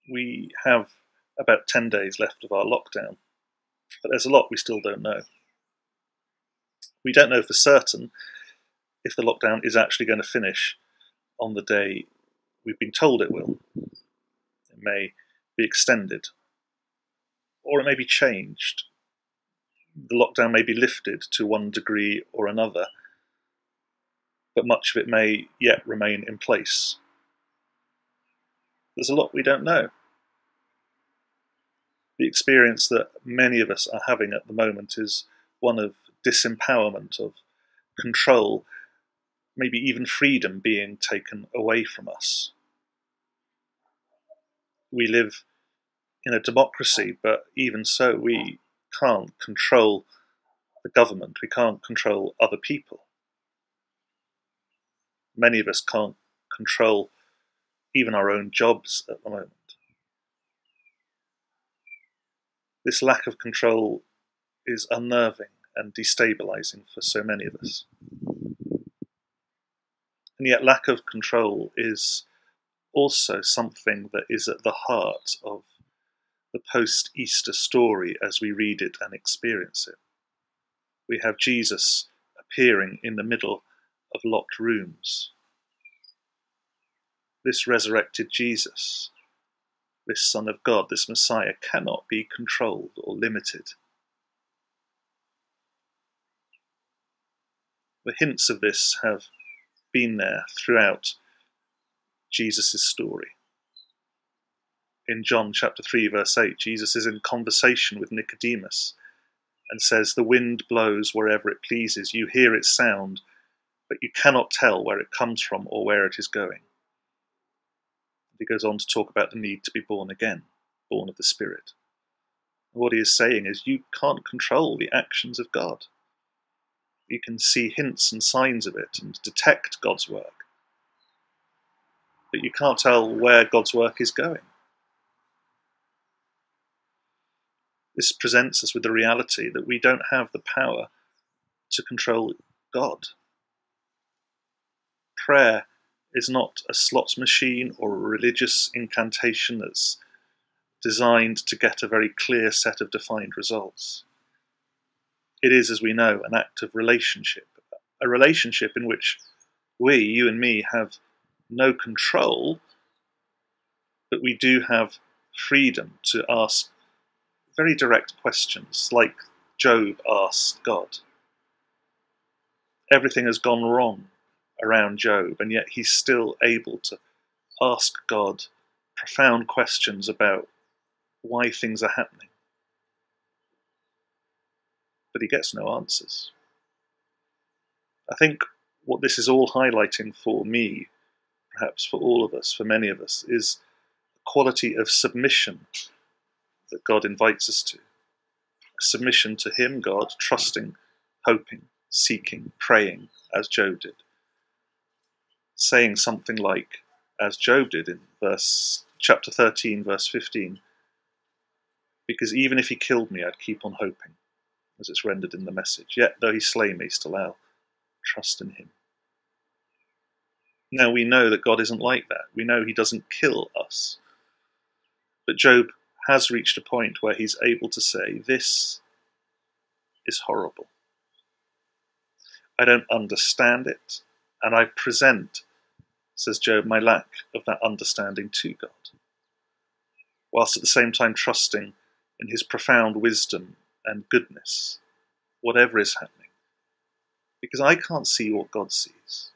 We have about 10 days left of our lockdown, but there's a lot we still don't know. We don't know for certain if the lockdown is actually going to finish on the day we've been told it will. It may be extended, or it may be changed. The lockdown may be lifted to one degree or another, but much of it may yet remain in place. There's a lot we don't know. The experience that many of us are having at the moment is one of disempowerment, of control, maybe even freedom being taken away from us. We live in a democracy, but even so, we can't control the government, we can't control other people. Many of us can't control even our own jobs at the moment. This lack of control is unnerving and destabilizing for so many of us. And yet lack of control is also something that is at the heart of the post-Easter story as we read it and experience it. We have Jesus appearing in the middle of locked rooms. This resurrected Jesus, this Son of God, this Messiah, cannot be controlled or limited. The hints of this have been there throughout Jesus' story. In John chapter 3, verse 8, Jesus is in conversation with Nicodemus and says, "The wind blows wherever it pleases. You hear its sound, but you cannot tell where it comes from or where it is going." He goes on to talk about the need to be born again, born of the Spirit. What he is saying is you can't control the actions of God. You can see hints and signs of it and detect God's work, but you can't tell where God's work is going. This presents us with the reality that we don't have the power to control God. Prayer is not a slot machine or a religious incantation that's designed to get a very clear set of defined results. It is, as we know, an act of relationship, a relationship in which we, you and me, have no control, but we do have freedom to ask very direct questions, like Job asked God. Everything has gone wrong around Job, and yet he's still able to ask God profound questions about why things are happening. But he gets no answers. I think what this is all highlighting for me, perhaps for all of us, for many of us, is the quality of submission that God invites us to. A submission to him, God, trusting, hoping, seeking, praying, as Job did. Saying something like, as Job did in chapter 13, verse 15, "Because even if he killed me, I'd keep on hoping," as it's rendered in the Message. "Yet though he slay me, still I'll trust in him." Now we know that God isn't like that. We know he doesn't kill us. But Job has reached a point where he's able to say, "This is horrible. I don't understand it, and I present," says Job, "my lack of that understanding to God," whilst at the same time trusting in his profound wisdom and goodness, whatever is happening. Because I can't see what God sees.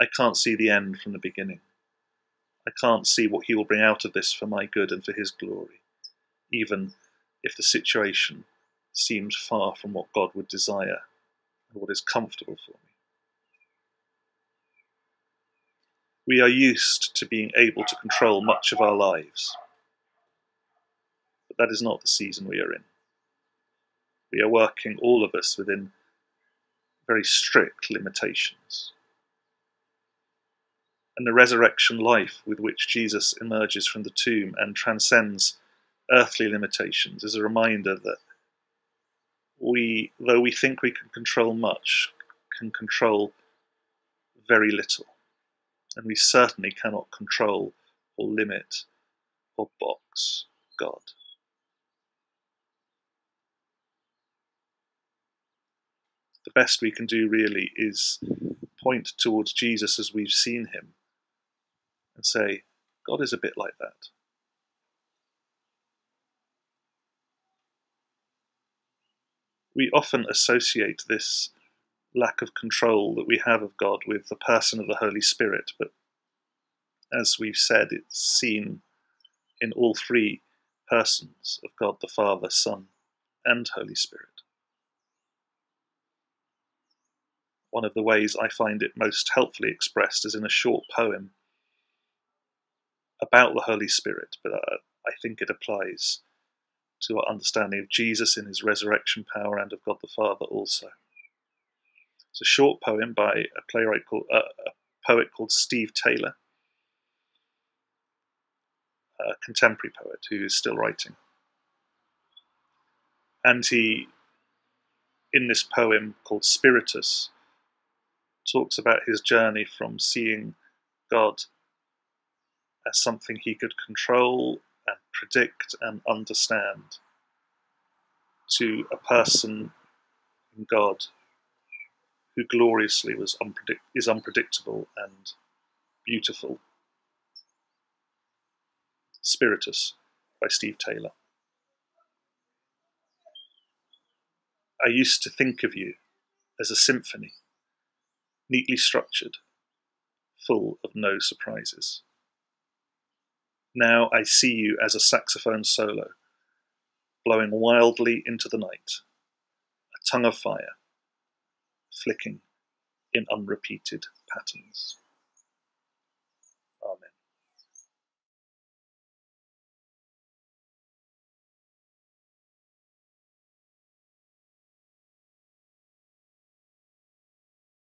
I can't see the end from the beginning. I can't see what he will bring out of this for my good and for his glory, even if the situation seems far from what God would desire and what is comfortable for me. We are used to being able to control much of our lives, but that is not the season we are in. We are working, all of us, within very strict limitations. And the resurrection life with which Jesus emerges from the tomb and transcends earthly limitations is a reminder that we, though we think we can control much, can control very little. And we certainly cannot control or limit or box God. The best we can do really is point towards Jesus as we've seen him and say, God is a bit like that. We often associate this lack of control that we have of God with the person of the Holy Spirit, but as we've said, it's seen in all three persons of God the Father, Son, and Holy Spirit. One of the ways I find it most helpfully expressed is in a short poem about the Holy Spirit, but I think it applies to our understanding of Jesus in his resurrection power and of God the Father also. It's a short poem by a poet called Steve Taylor, a contemporary poet who is still writing. And he, in this poem called Spiritus, talks about his journey from seeing God as something he could control and predict and understand to a person in God who gloriously is unpredictable and beautiful. Spiritus by Steve Taylor. I used to think of you as a symphony, neatly structured, full of no surprises. Now I see you as a saxophone solo, blowing wildly into the night, a tongue of fire, flicking in unrepeated patterns.